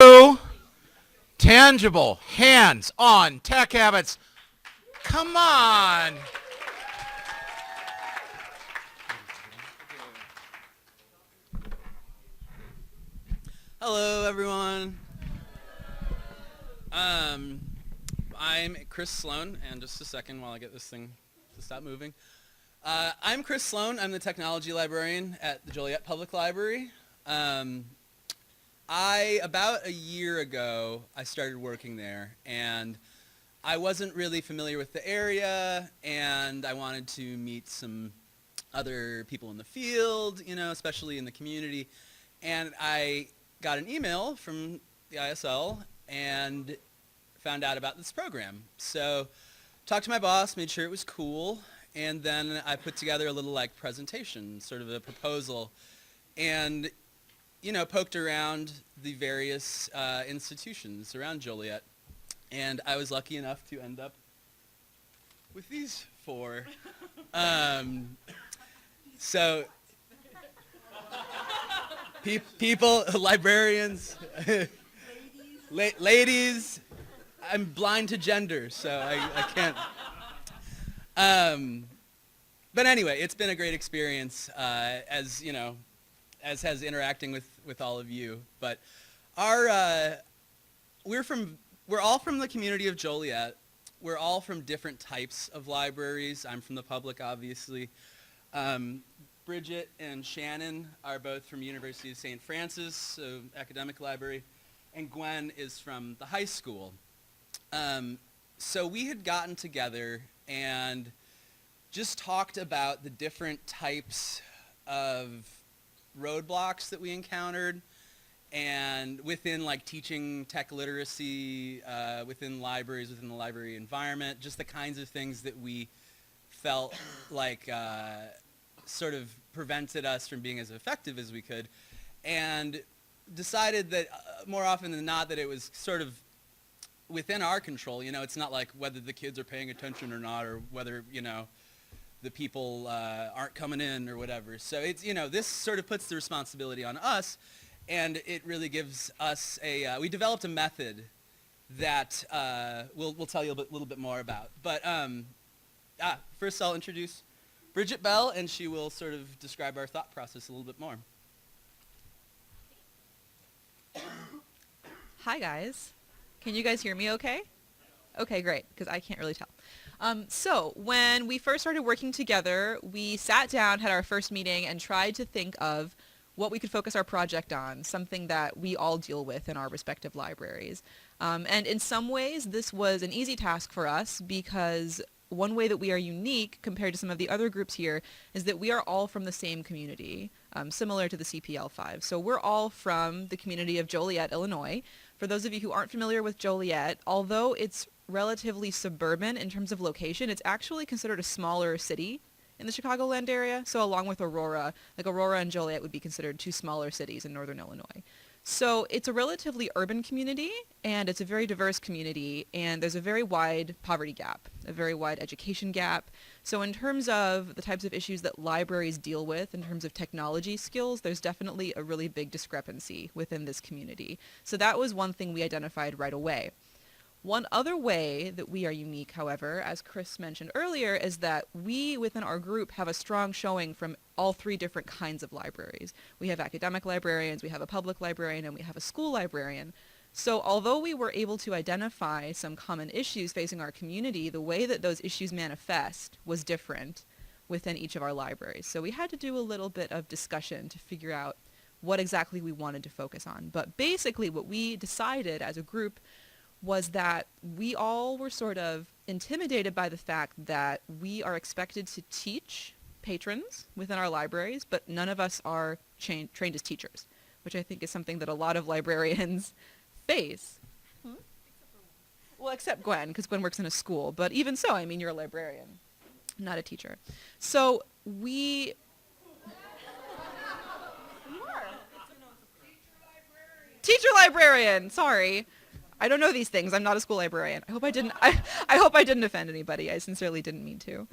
new, tangible, hands-on tech habits. Come on. Hello, everyone. I'm Chris Sloan, and just a second while I get this thing to stop moving. I'm Chris Sloan. I'm the technology librarian at the Joliet Public Library. About a year ago, I started working there, and I wasn't really familiar with the area, and I wanted to meet some other people in the field, especially in the community, and I got an email from the ISL and found out about this program. So talked to my boss, made sure it was cool, and then I put together a little presentation, sort of a proposal, and poked around the various institutions around Joliet, and I was lucky enough to end up with these four. So people, librarians, ladies. I'm blind to gender, so I can't. But anyway, it's been a great experience, as has interacting with all of you. But we're all from the community of Joliet. We're all from different types of libraries. I'm from the public, obviously. Bridget and Shannon are both from University of St. Francis, so academic library, and Gwen is from the high school. So we had gotten together and just talked about the different types of roadblocks that we encountered, and within teaching tech literacy, within libraries, within the library environment, just the kinds of things that we felt sort of prevented us from being as effective as we could, and decided that more often than not that it was sort of within our control. It's not like whether the kids are paying attention or not, or whether the people aren't coming in or whatever. So it's this sort of puts the responsibility on us, and it really gives us we developed a method that we'll tell you a little bit more about. But first I'll introduce Bridget Bell, and she will sort of describe our thought process a little bit more. Hi, guys. Can you guys hear me okay? Okay, great, because I can't really tell. So when we first started working together, we sat down, had our first meeting, and tried to think of what we could focus our project on, something that we all deal with in our respective libraries. And in some ways, this was an easy task for us because one way that we are unique compared to some of the other groups here is that we are all from the same community, similar to the CPL5. So we're all from the community of Joliet, Illinois. For those of you who aren't familiar with Joliet, although it's relatively suburban in terms of location, it's actually considered a smaller city in the Chicagoland area. So along with Aurora, Aurora and Joliet would be considered two smaller cities in northern Illinois. So it's a relatively urban community, and it's a very diverse community, and there's a very wide poverty gap, a very wide education gap. So in terms of the types of issues that libraries deal with, in terms of technology skills, there's definitely a really big discrepancy within this community. So that was one thing we identified right away. One other way that we are unique, however, as Chris mentioned earlier, is that we within our group have a strong showing from all three different kinds of libraries. We have academic librarians, we have a public librarian, and we have a school librarian. So although we were able to identify some common issues facing our community, the way that those issues manifest was different within each of our libraries. So we had to do a little bit of discussion to figure out what exactly we wanted to focus on. But basically what we decided as a group was that we all were sort of intimidated by the fact that we are expected to teach patrons within our libraries, but none of us are trained as teachers, which I think is something that a lot of librarians face. Well, except Gwen, because Gwen works in a school. But even so, I mean, you're a librarian, not a teacher. So we... You are. Teacher librarian, sorry. I don't know these things. I'm not a school librarian. I hope I hope I didn't offend anybody. I sincerely didn't mean to.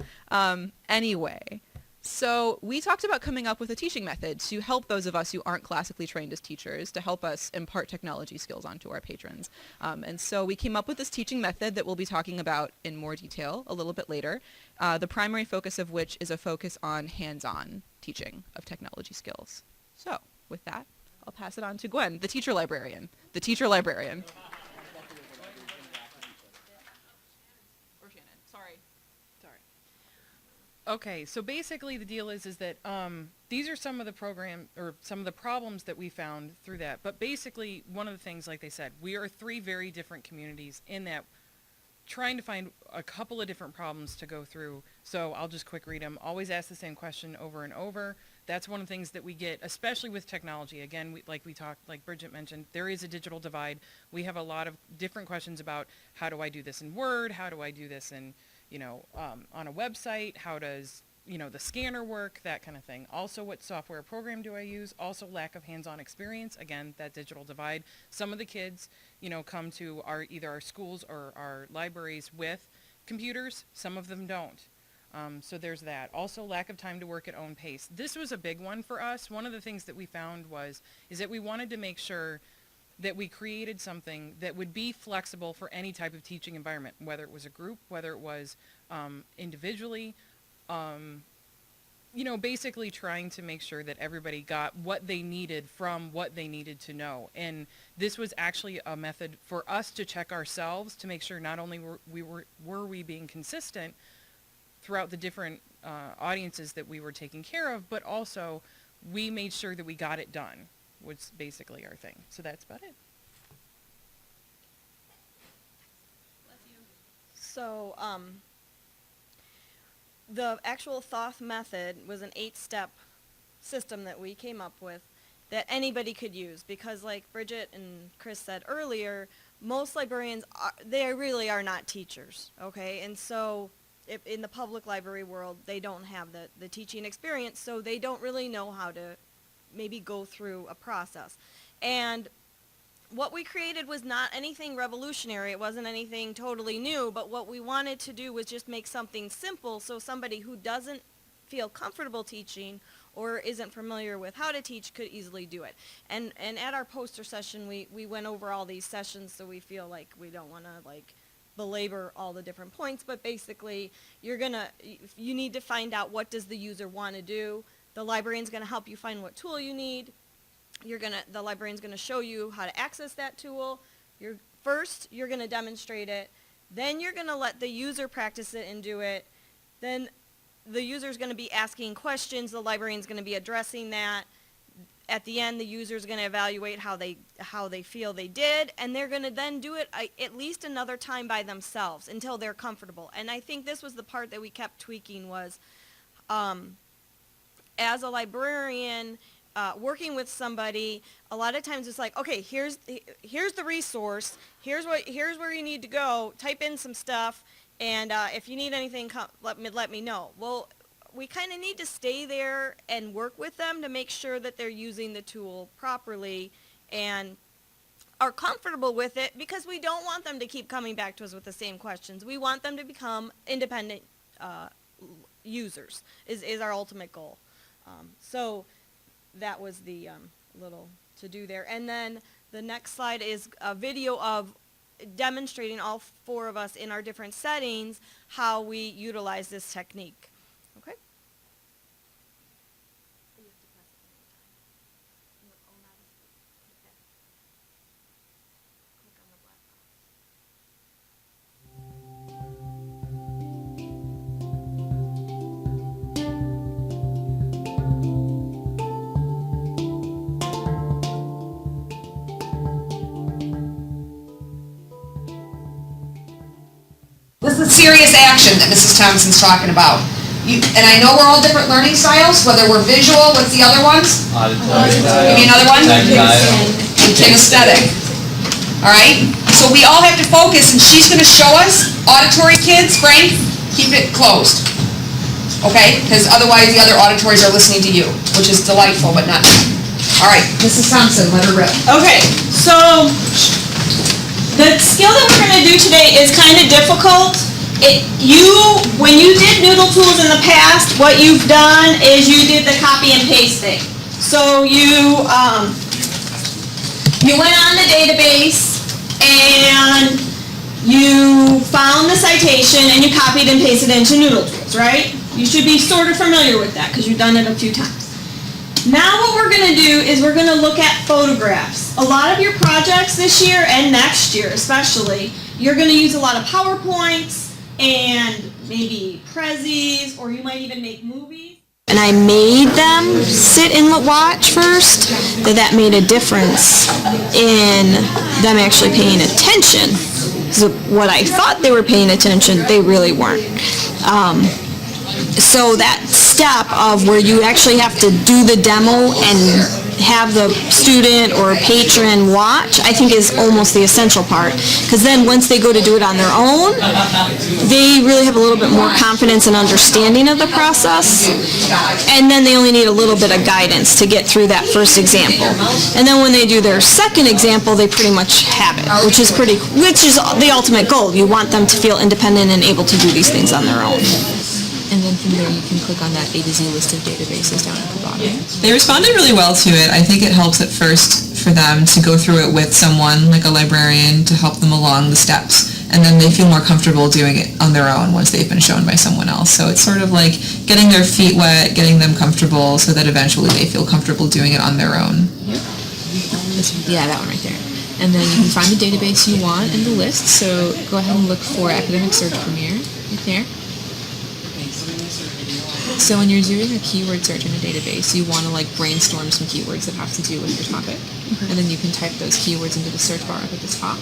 Anyway, So we talked about coming up with a teaching method to help those of us who aren't classically trained as teachers, to help us impart technology skills onto our patrons. And so we came up with this teaching method that we'll be talking about in more detail a little bit later, the primary focus of which is a focus on hands-on teaching of technology skills. So with that, I'll pass it on to Gwen, the teacher librarian. The teacher librarian. Or Shannon. Sorry. Okay, so basically the deal is that these are some of the problems that we found through that. But basically, one of the things, like they said, we are 3 very different communities in that trying to find a couple of different problems to go through. So I'll just quick read them. Always ask the same question over and over. That's one of the things that we get, especially with technology. Again, like Bridget mentioned, there is a digital divide. We have a lot of different questions about how do I do this in Word? How do I do this in on a website, how does, the scanner work, that kind of thing. Also, what software program do I use? Also, lack of hands-on experience. Again, that digital divide. Some of the kids, come to either our schools or our libraries with computers. Some of them don't. So there's that. Also, lack of time to work at own pace. This was a big one for us. One of the things that we found is that we wanted to make sure that we created something that would be flexible for any type of teaching environment, whether it was a group, whether it was individually, basically trying to make sure that everybody got what they needed from what they needed to know. And this was actually a method for us to check ourselves to make sure not only were we being consistent throughout the different audiences that we were taking care of, but also we made sure that we got it done. Was basically our thing. So that's about it. So, the actual Thoth method was an 8-step system that we came up with that anybody could use, because like Bridget and Chris said earlier, most librarians, they really are not teachers, okay? And so in the public library world, they don't have the teaching experience, so they don't really know how to maybe go through a process. And what we created was not anything revolutionary. It wasn't anything totally new, but what we wanted to do was just make something simple so somebody who doesn't feel comfortable teaching or isn't familiar with how to teach could easily do it. And at our poster session, we went over all these sessions, so we feel like we don't want to belabor all the different points, but basically you need to find out what does the user want to do. The librarian's going to help you find what tool you need. The librarian's going to show you how to access that tool. First, you're going to demonstrate it. Then you're going to let the user practice it and do it. Then the user's going to be asking questions. The librarian's going to be addressing that. At the end, the user's going to evaluate how they feel they did, and they're going to then do it at least another time by themselves until they're comfortable. And I think this was the part that we kept tweaking was, as a librarian, working with somebody, a lot of times it's like, okay, here's the resource, here's where you need to go, type in some stuff, and if you need anything, let me know. Well, we kind of need to stay there and work with them to make sure that they're using the tool properly and are comfortable with it, because we don't want them to keep coming back to us with the same questions. We want them to become independent users is our ultimate goal. So that was the little to do there. And then the next slide is a video of demonstrating, all 4 of us in our different settings, how we utilize this technique. Okay? This is serious action that Mrs. Thompson's talking about. And I know we're all different learning styles, whether we're visual, what's the other ones? Give me another one? And kinesthetic. All right? So we all have to focus, and she's going to show us. Auditory kids, Frank, keep it closed. Okay? Because otherwise the other auditories are listening to you, which is delightful, but not. All right, Mrs. Thompson, let her rip. Okay, so the skill that we're going to do today is kind of difficult, When you did Noodle Tools in the past, what you've done is you did the copy and paste thing. So you went on the database and you found the citation and you copied and pasted it into Noodle Tools, right? You should be sort of familiar with that because you've done it a few times. Now what we're going to do is we're going to look at photographs. A lot of your projects this year and next year especially, you're going to use a lot of PowerPoints and maybe Prezzies, or you might even make movies. And I made them sit and watch first, that made a difference in them actually paying attention. So what I thought they were paying attention, they really weren't. So that step of where you actually have to do the demo and have the student or patron watch, I think is almost the essential part. Because then once they go to do it on their own, they really have a little bit more confidence and understanding of the process. And then they only need a little bit of guidance to get through that first example. And then when they do their second example, they pretty much have it, which is the ultimate goal. You want them to feel independent and able to do these things on their own. And then from there you can click on that A to Z list of databases down at the bottom. They responded really well to it. I think it helps at first for them to go through it with someone, like a librarian, to help them along the steps. And then they feel more comfortable doing it on their own once they've been shown by someone else. So it's sort of like getting their feet wet, getting them comfortable so that eventually they feel comfortable doing it on their own. Yeah, that one right there. And then you can find the database you want in the list. So go ahead and look for Academic Search Premier right there. So when you're doing a keyword search in a database, you want to brainstorm some keywords that have to do with your topic. And then you can type those keywords into the search bar up at the top.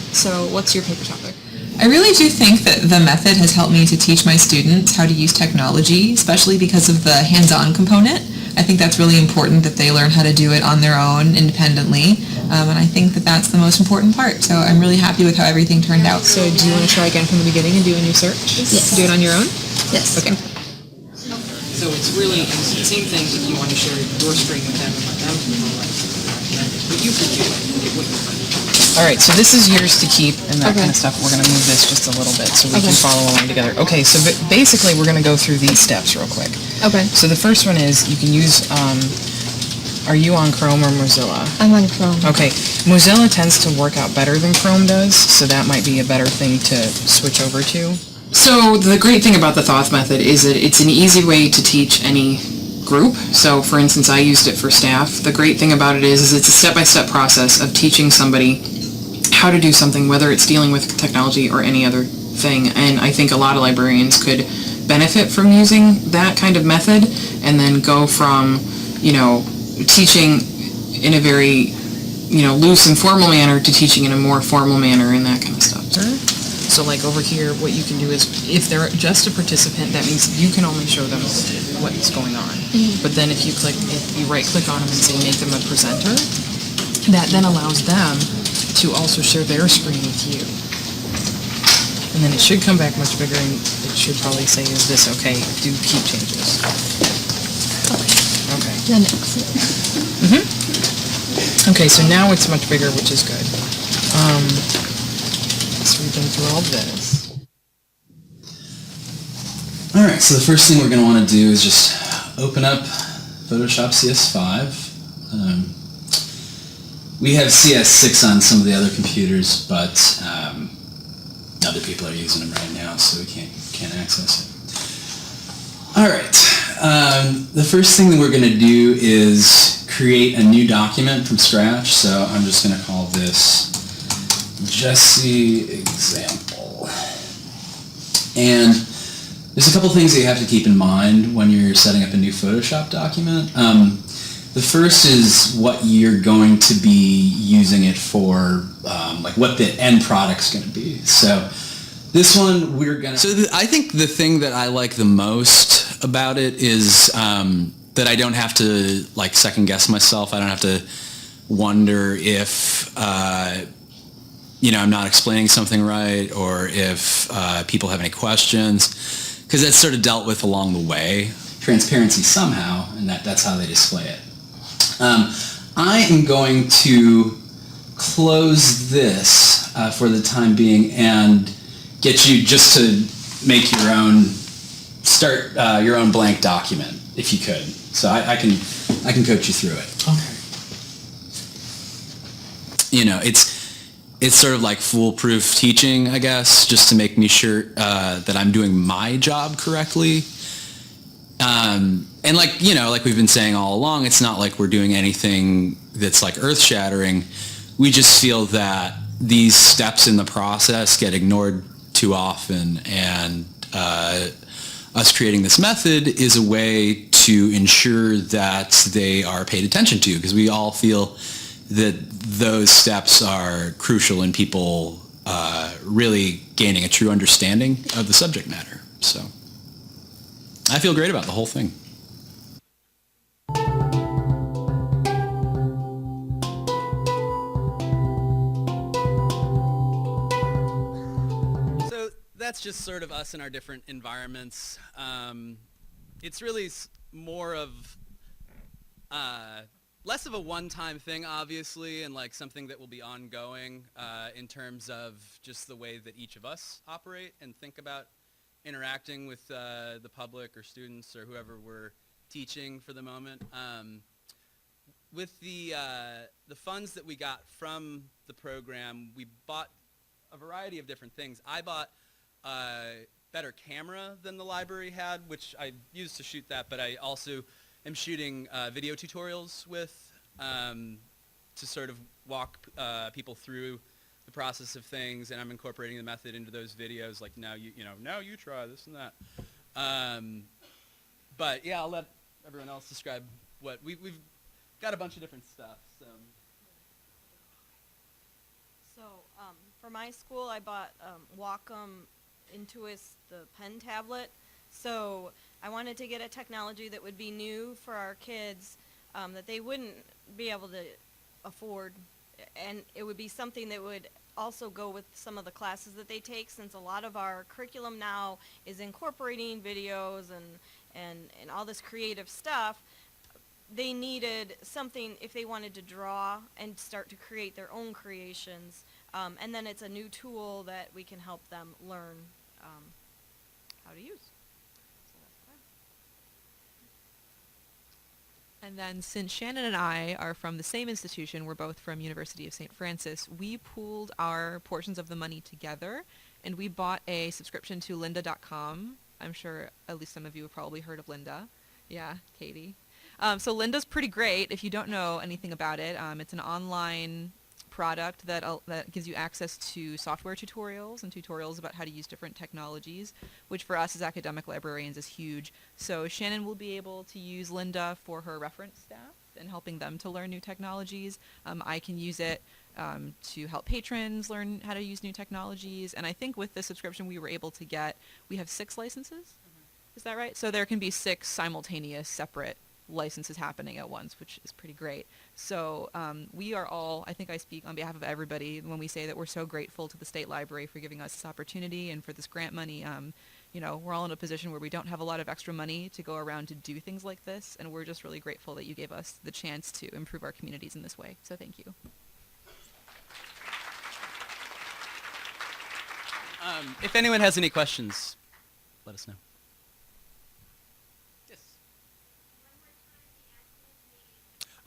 So what's your paper topic? I really do think that the method has helped me to teach my students how to use technology, especially because of the hands-on component. I think that's really important that they learn how to do it on their own independently. And I think that that's the most important part. So I'm really happy with how everything turned out. So do you want to try again from the beginning and do a new search? Yes. Do it on your own? Yes. Okay. So it's really the same thing if you want to share your screen with them and let them but you could do what you want. All right, so this is yours to keep and that kind of stuff. We're going to move this just a little bit so we can follow along together. Okay, so basically we're going to go through these steps real quick. Okay. So the first one is you can use, are you on Chrome or Mozilla? I'm on Chrome. Okay, Mozilla tends to work out better than Chrome does, so that might be a better thing to switch over to. So the great thing about the Thoth method is that it's an easy way to teach any group. So for instance, I used it for staff. The great thing about it is it's a step-by-step process of teaching somebody how to do something, whether it's dealing with technology or any other thing. And I think a lot of librarians could benefit from using that kind of method and then go from, teaching in a very, loose and formal manner to teaching in a more formal manner and that kind of stuff. So over here, what you can do is, if they're just a participant, that means you can only show them what's going on. But then if you right-click on them and say make them a presenter, that then allows them to also share their screen with you. And then it should come back much bigger, and it should probably say, is this okay? Do keep changes. Okay. The next. Okay, so now it's much bigger, which is good. So we've been through all this. All right, so the first thing we're going to want to do is just open up Photoshop CS5. We have CS6 on some of the other computers, but other people are using them right now, so we can't access it. All right, the first thing that we're going to do is create a new document from scratch. So I'm just going to call this Jesse example. And there's a couple things that you have to keep in mind when you're setting up a new Photoshop document. The first is what you're going to be using it for, what the end product's going to be. So this one we're going to... So I think the thing that I like the most about it is that I don't have to second guess myself. I don't have to wonder if I'm not explaining something right, or if people have any questions, because that's sort of dealt with along the way. Transparency somehow, and that's how they display it. I am going to close this for the time being and get you just to make your own, start your own blank document if you could. So I can coach you through it. Okay. You know, it's sort of like foolproof teaching, I guess, just to make me sure that I'm doing my job correctly. And like, you know, like we've been saying all along, it's not like we're doing anything that's like earth-shattering. We just feel that these steps in the process get ignored too often, and us creating this method is a way to ensure that they are paid attention to, because we all feel that those steps are crucial in people really gaining a true understanding of the subject matter. So I feel great about the whole thing. So that's just sort of us in our different environments. It's really more of less of a one-time thing, obviously, and like something that will be ongoing in terms of just the way that each of us operate and think about interacting with the public or students or whoever we're teaching for the moment. With the funds that we got from the program, we bought a variety of different things. I bought a better camera than the library had, which I used to shoot that, but I also am shooting video tutorials with to sort of walk people through the process of things, and I'm incorporating the method into those videos, like now you try this and that. But yeah, I'll let everyone else describe what we've got a bunch of different stuff. So for my school, I bought Wacom Intuos, the pen tablet. So I wanted to get a technology that would be new for our kids, that they wouldn't be able to afford, and it would be something that would also go with some of the classes that they take, since a lot of our curriculum now is incorporating videos and all this creative stuff. They needed something if they wanted to draw and start to create their own creations, and then it's a new tool that we can help them learn how to use. And then since Shannon and I are from the same institution, we're both from University of St. Francis, we pooled our portions of the money together, and we bought a subscription to lynda.com. I'm sure at least some of you have probably heard of Lynda. Yeah, Katie. So Lynda's pretty great if you don't know anything about it. It's an online product that gives you access to software tutorials and tutorials about how to use different technologies, which for us as academic librarians is huge. So Shannon will be able to use Lynda for her reference staff and helping them to learn new technologies. I can use it to help patrons learn how to use new technologies. And I think with this subscription we were able to get, we have 6 licenses. Is that right? So there can be 6 simultaneous separate licenses happening at once, which is pretty great. So we are all, I think I speak on behalf of everybody when we say that we're so grateful to the State Library for giving us this opportunity and for this grant money. You know, we're all in a position where we don't have a lot of extra money to go around to do things like this, and we're just really grateful that you gave us the chance to improve our communities in this way. So thank you. If anyone has any questions, let us know.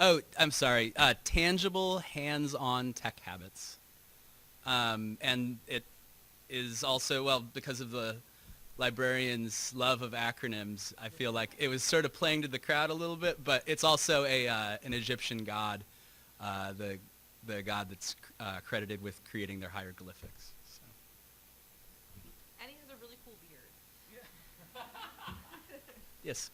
Oh, I'm sorry. Tangible, hands-on tech habits. And it is also, well, because of the librarian's love of acronyms, I feel like it was sort of playing to the crowd a little bit, but it's also an Egyptian god, the god that's credited with creating their hieroglyphics. So. And he has a really cool beard. Yes.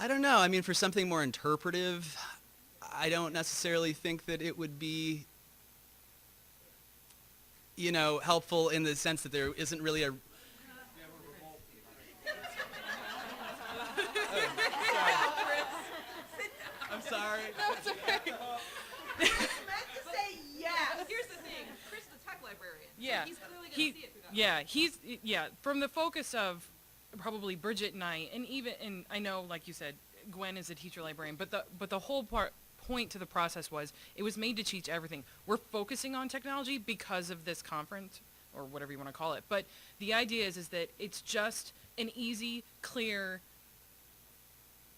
I don't know. I mean, for something more interpretive, I don't necessarily think that it would be, you know, helpful in the sense that there isn't really a... I'm sorry. I meant to say yes. Yeah. He's clearly gonna He, see it through that yeah, from the focus of probably Bridget and I, and I know, like you said, Gwen is a teacher librarian, but the whole point to the process was it was made to teach everything. We're focusing on technology because of this conference or whatever you want to call it. But the idea is that it's just an easy, clear,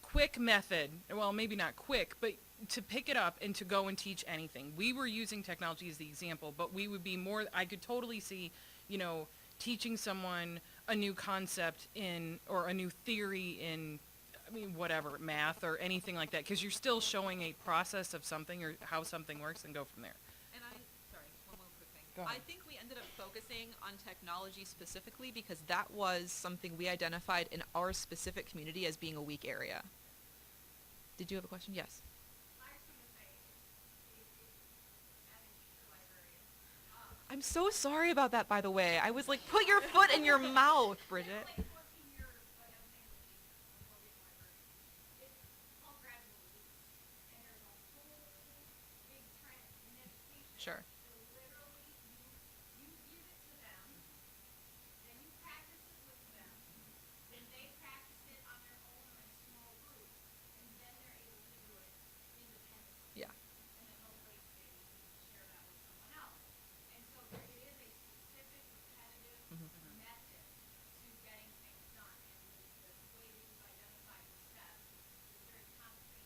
quick method. Well, maybe not quick, but to pick it up and to go and teach anything. We were using technology as the example, but we would be more, I could totally see, teaching someone a new concept or a new theory in, whatever, math or anything like that, because you're still showing a process of something or how something works and go from there. And sorry, one more quick thing. Go ahead. I think we ended up focusing on technology specifically because that was something we identified in our specific community as being a weak area. Did you have a question? Yes. I'm so sorry about that, by the way. I was like, put your foot in your mouth, Bridget. Sure. Yeah.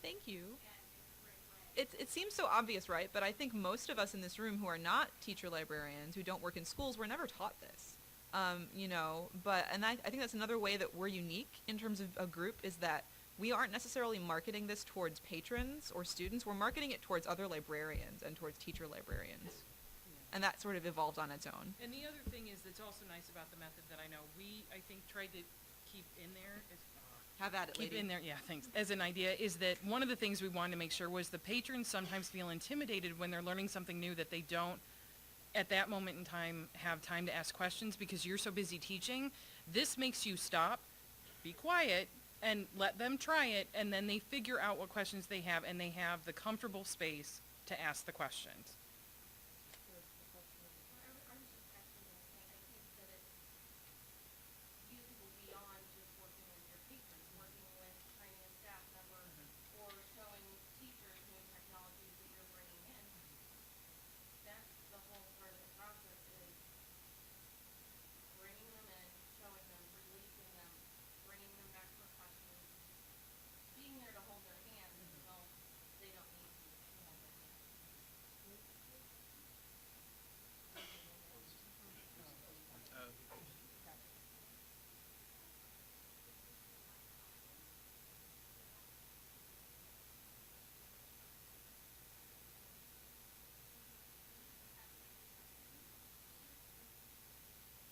Thank you. It seems so obvious, right? But I think most of us in this room who are not teacher librarians, who don't work in schools, were never taught this. I think that's another way that we're unique in terms of a group is that we aren't necessarily marketing this towards patrons or students. We're marketing it towards other librarians and towards teacher librarians. And that sort of evolved on its own. And the other thing is that's also nice about the method that I know I think, tried to keep in there is Have at it, keep lady. in there, yeah, thanks. As an idea is that one of the things we wanted to make sure was the patrons sometimes feel intimidated when they're learning something new that they don't, at that moment in time, have time to ask questions because you're so busy teaching. This makes you stop, be quiet, and let them try it, and then they figure out what questions they have, and they have the comfortable space to ask the questions.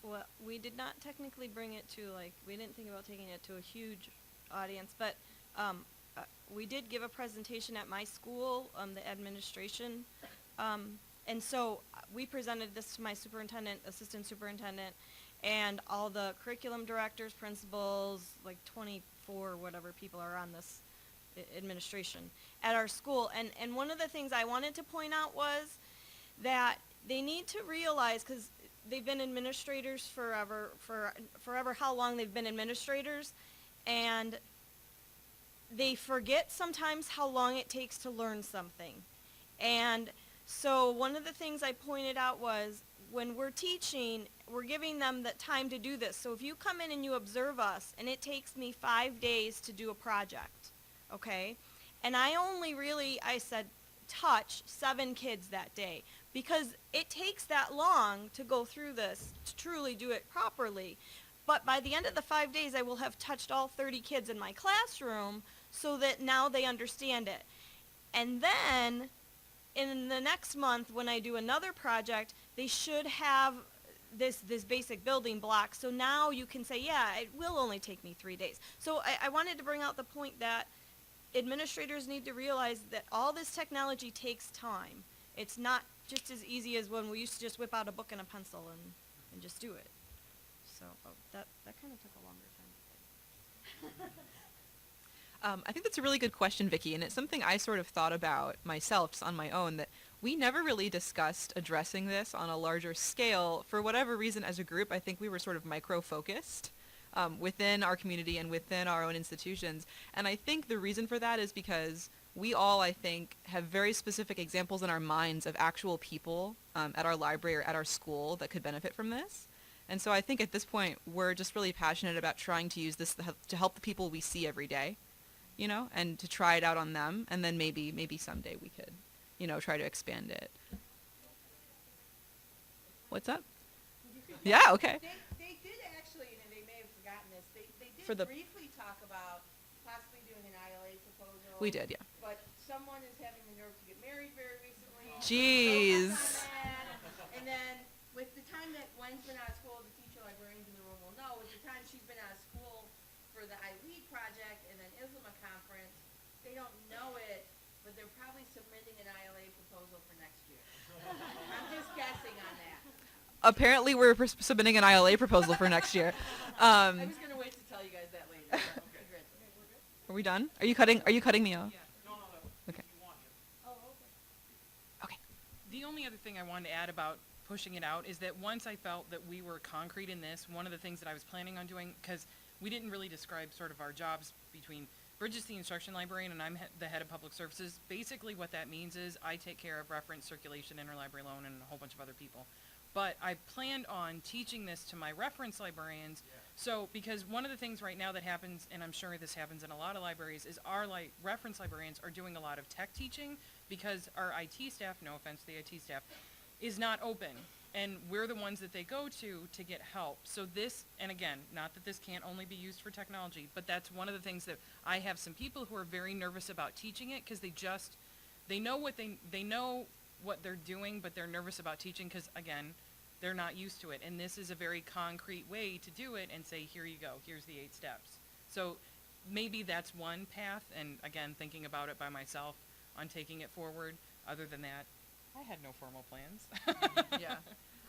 Well, we did not technically bring it to we didn't think about taking it to a huge audience, but we did give a presentation at my school, the administration, and so we presented this to my superintendent, assistant superintendent, and all the curriculum directors, principals, like 24 whatever people are on this administration at our school. And one of the things I wanted to point out was that they need to realize, because they've been administrators forever how long they've been administrators, and they forget sometimes how long it takes to learn something. And so one of the things I pointed out was when we're teaching, we're giving them the time to do this. So if you come in and you observe us, and it takes me 5 days to do a project, okay? And I only really, I said, touch 7 kids that day, because it takes that long to go through this, to truly do it properly. But by the end of the 5 days, I will have touched all 30 kids in my classroom so that now they understand it. And then in the next month, when I do another project, they should have this basic building block. So now you can say, yeah, it will only take me 3 days. So I wanted to bring out the point that administrators need to realize that all this technology takes time. It's not just as easy as when we used to just whip out a book and a pencil and just do it. So that kind of took a longer time. I think that's a really good question, Vicki, and it's something I sort of thought about myself just on my own, that we never really discussed addressing this on a larger scale. For whatever reason, as a group, I think we were sort of micro-focused within our community and within our own institutions. And I think the reason for that is because we all, I think, have very specific examples in our minds of actual people at our library or at our school that could benefit from this. And so I think at this point, we're just really passionate about trying to use this to help the people we see every day, you know, and to try it out on them. And then maybe someday we could, you know, try to expand it. What's up? Yeah, okay. They did actually, and they may have forgotten this, they For did the- briefly talk about possibly doing an ILA proposal. We did, yeah. But someone is having the nerve to get married very recently. Jeez. And then with the time that Gwen's been out of school, the teacher librarians in the room will know, with the time she's been out of school for the ILEAD project and then ISLMA conference, they don't know it, but they're probably submitting an ILA proposal for next year. I'm just guessing on that. Apparently, we're submitting an ILA proposal for next year. I was gonna wait to tell you guys that later. Are we done? Are you cutting me off? Okay. Okay. The only other thing I wanted to add about pushing it out is that once I felt that we were concrete in this, one of the things that I was planning on doing, because we didn't really describe sort of our jobs between Bridget's the instruction librarian and I'm the head of public services. Basically what that means is I take care of reference, circulation, interlibrary loan, and a whole bunch of other people. But I planned on teaching this to my reference librarians. So, because one of the things right now that happens, and I'm sure this happens in a lot of libraries, is our reference librarians are doing a lot of tech teaching because our IT staff, no offense to the IT staff, is not open. And we're the ones that they go to get help. So this, and again, not that this can't only be used for technology, but that's one of the things that I have some people who are very nervous about teaching it because they know what they're doing, but they're nervous about teaching because, again, they're not used to it. And this is a very concrete way to do it and say, here you go, here's the 8 steps. So maybe that's one path, and again, thinking about it by myself on taking it forward. Other than that, I had no formal plans. Yeah.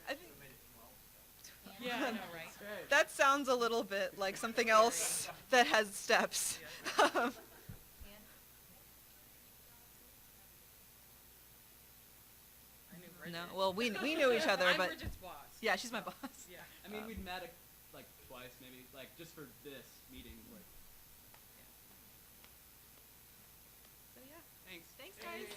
I think Yeah, I know, right? that sounds a little bit like something else that has steps. No, well, we knew each other, I'm but Bridget's boss. yeah, she's my boss. Yeah. I mean, we'd met like twice, maybe, like just for this meeting. Like, So yeah. thanks. Thanks, guys.